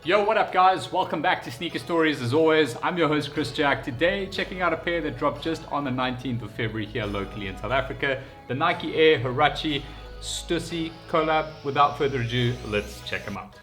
Yo, what up guys? Welcome back to Sneaker Stories as always. I'm your host Chris Jack. Today, checking out a pair that dropped just on the 19th of February here locally in South Africa. The Nike Air Huarache Stussy collab. Without further ado, let's check them out.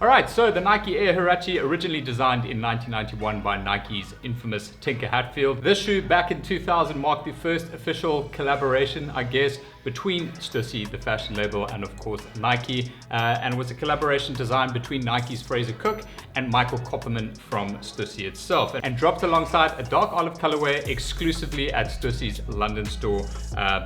Alright, so the Nike Air Huarache, originally designed in 1991 by Nike's infamous Tinker Hatfield. This shoe back in 2000 marked the first official collaboration, I guess, between Stussy, the fashion label, and of course Nike, and was a collaboration designed between Nike's Fraser Cook and Michael Kopperman from Stussy itself, and dropped alongside a dark olive colorway exclusively at Stussy's London store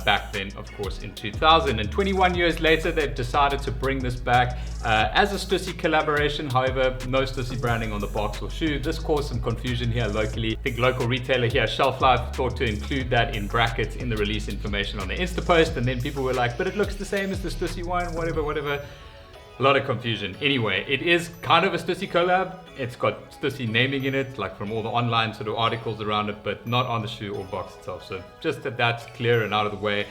back then, of course, in 2000. And 21 years later, they've decided to bring this back as a Stussy collaboration. However, no Stussy branding on the box or shoe. This caused some confusion here locally. I think local retailer here, Shelflife, thought to include that in brackets in the release information on the Insta post, and then people were like, but it looks the same as the Stussy one, whatever. A lot of confusion. Anyway, it is kind of a Stussy collab. It's got Stussy naming in it, like from all the online sort of articles around it, but not on the shoe or box itself. So just that that's clear and out of the way.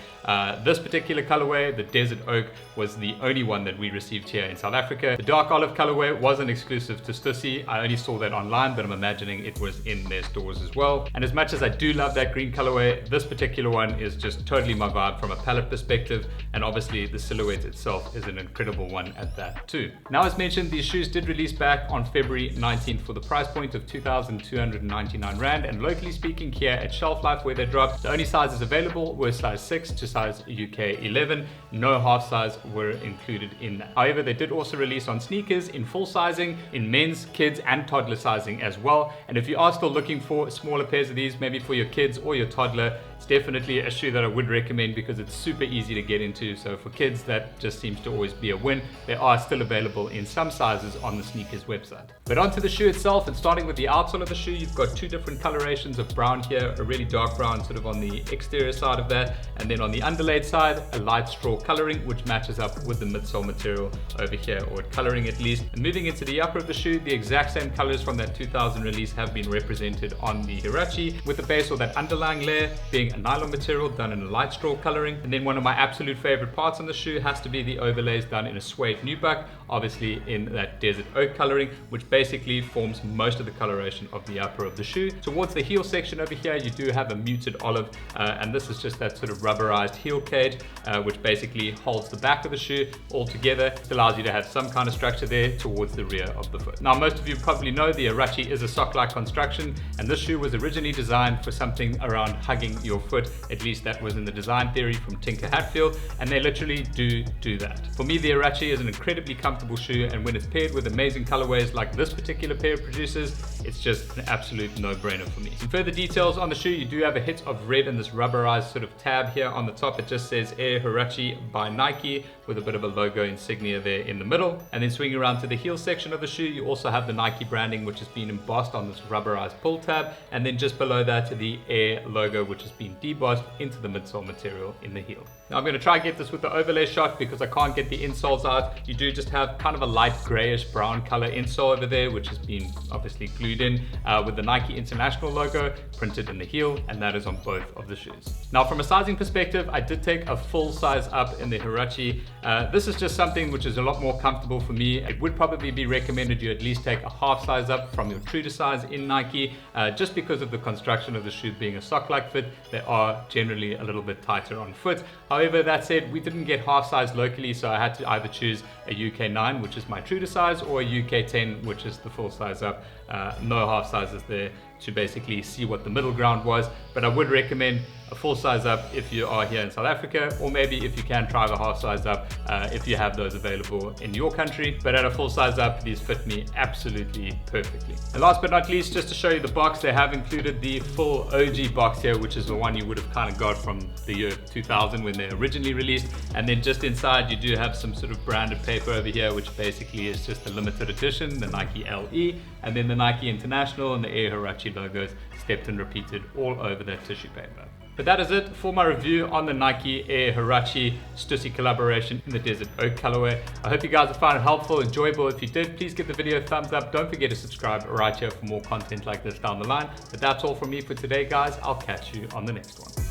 This particular colorway, the Desert Oak, was the only one that we received here in South Africa. The dark olive colorway wasn't exclusive to Stussy. I only saw that online, but I'm imagining it was in their stores as well. And as much as I do love that green colorway, this particular one is just totally my vibe from a palette perspective. And obviously the silhouette itself is an incredible one at that too. Now, as mentioned, these shoes did release back on February 19th for the price point of 2,299 Rand. And locally speaking, here at Shelflife where they dropped, the only sizes available were size 6 to size UK 11. No half size were included in that. However, they did also release on sneakers in full sizing, in men's, kids, and toddler sizing as well. And if you are still looking for smaller pairs of these, maybe for your kids or your toddler, it's definitely a shoe that I would recommend because it's super easy to get into. So for kids, that just seems to always be a win. They are still available in some sizes on the sneakers website. But onto the shoe itself, and starting with the outsole of the shoe, you've got two different colorations of brown here, a really dark brown sort of on the exterior side of that, and then on the underlaid side, a light straw coloring, which matches up with the midsole material over here, or coloring at least. And moving into the upper of the shoe, the exact same colors from that 2000 release have been represented on the Huarache, with the base or that underlying layer being a nylon material done in a light straw coloring. And then one of my absolute favorite parts on the shoe has to be the overlays done in a suede nubuck, obviously in that Desert Oak coloring, which basically forms most of the coloration of the upper of the shoe. Towards the heel section over here, you do have a muted olive, and this is just that sort of rubberized heel cage, which basically holds the back of the shoe all together. It allows you to have some kind of structure there towards the rear of the foot. Now, most of you probably know the Huarache is a sock-like construction, and this shoe was originally designed for something around hugging your foot. At least that was in the design theory from Tinker Hatfield, and they literally do that. For me, the Huarache is an incredibly comfortable shoe, and when it's paired with amazing colorways like this particular pair produces, it's just an absolute no-brainer for me. Some further details on the shoe, you do have a hit of red in this rubberized sort of tab here on the top. It just says Air Huarache by Nike with a bit of a logo insignia there in the middle. And then swinging around to the heel section of the shoe, you also have the Nike branding, which has been embossed on this rubberized pull tab. And then just below that, the Air logo, which has been debossed into the midsole material in the heel. Now I'm going to try and get this with the overlay shot because I can't get the insoles out. You do just have kind of a light grayish brown color insole over there, which has been obviously glued in with the Nike International logo printed in the heel, and that is on both of the shoes. Now from a sizing perspective, I did take a full size up in the Huarache. This is just something which is a lot more comfortable for me. It would probably be recommended you at least take a half size up from your true to size in Nike, just because of the construction of the shoe being a sock-like fit. They are generally a little bit tighter on foot. However, that said, we didn't get half size locally, so I had to either choose a UK 9, which is my true to size, or a UK 10, which is the full size up. No half sizes there to basically see what the middle ground was, but I would recommend a full size up if you are here in South Africa, or maybe if you can try the half size up if you have those available in your country. But at a full size up, these fit me absolutely perfectly. And last but not least, just to show you the box, they have included the full OG box here, which is the one you would have kind of got from the year 2000 when they originally released. And then just inside, you do have some sort of branded paper over here, which basically is just a limited edition, the Nike LE, and then the Nike International and the Air Huarache logos stepped and repeated all over that tissue paper. But that is it for my review on the Nike Air Huarache Stussy collaboration in the Desert Oak colorway. I hope you guys have found it helpful, enjoyable. If you did, please give the video a thumbs up. Don't forget to subscribe right here for more content like this down the line. But that's all from me for today, guys. I'll catch you on the next one.